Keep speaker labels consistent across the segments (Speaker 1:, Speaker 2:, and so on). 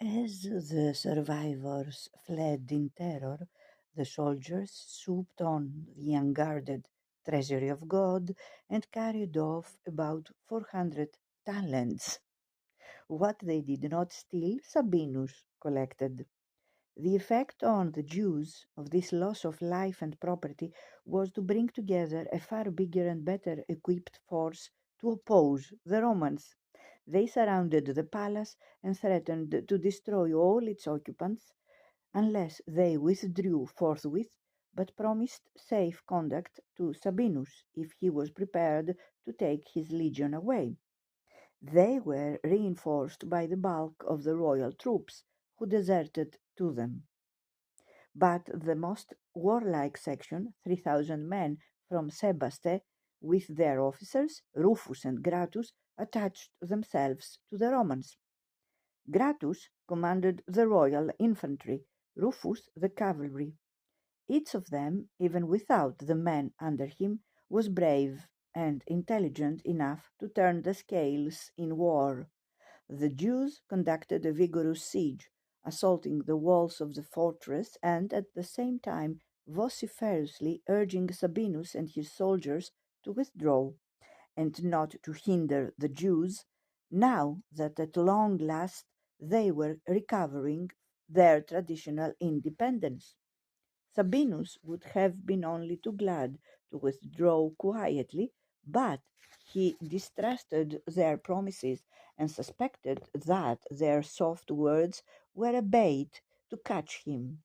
Speaker 1: As the survivors fled in terror, the soldiers swooped on the unguarded treasury of God and carried off about 400 talents. What they did not steal, Sabinus collected. The effect on the Jews of this loss of life and property was to bring together a far bigger and better equipped force to oppose the Romans. They surrounded the palace and threatened to destroy all its occupants unless they withdrew forthwith, but promised safe conduct to Sabinus if he was prepared to take his legion away. They were reinforced by the bulk of the royal troops, who deserted to them. But the most warlike section, 3,000 men from Sebaste, with their officers, Rufus and Gratus, attached themselves to the Romans. Gratus commanded the royal infantry, Rufus the cavalry. Each of them, even without the men under him, was brave and intelligent enough to turn the scales in war. The Jews conducted a vigorous siege, assaulting the walls of the fortress and at the same time vociferously urging Sabinus and his soldiers to withdraw and not to hinder the Jews, now that at long last they were recovering their traditional independence. Sabinus would have been only too glad to withdraw quietly, but he distrusted their promises and suspected that their soft words were a bait to catch him.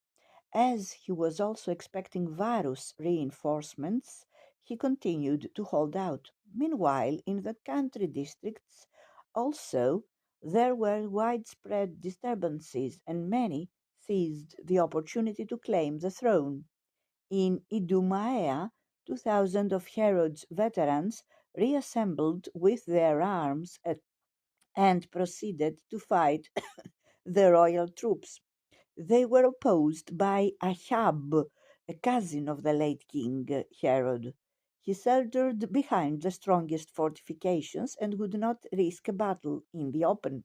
Speaker 1: As he was also expecting Varus reinforcements, he continued to hold out. Meanwhile, in the country districts also there were widespread disturbances, and many seized the opportunity to claim the throne. In Idumaea, 2,000 of Herod's veterans reassembled with their arms and proceeded to fight the royal troops. They were opposed by Ahab, a cousin of the late King Herod. He sheltered behind the strongest fortifications and would not risk a battle in the open.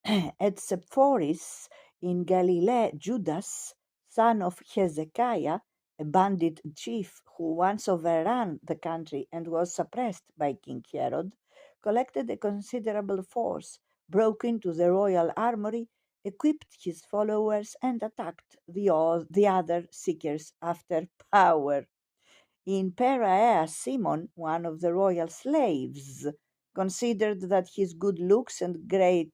Speaker 1: At Sepphoris in Galilee, Judas, son of Hezekiah, a bandit chief who once overran the country and was suppressed by King Herod, collected a considerable force, broke into the royal armory, equipped his followers, and attacked the other seekers after power. In Peraea, Simon, one of the royal slaves, considered that his good looks and great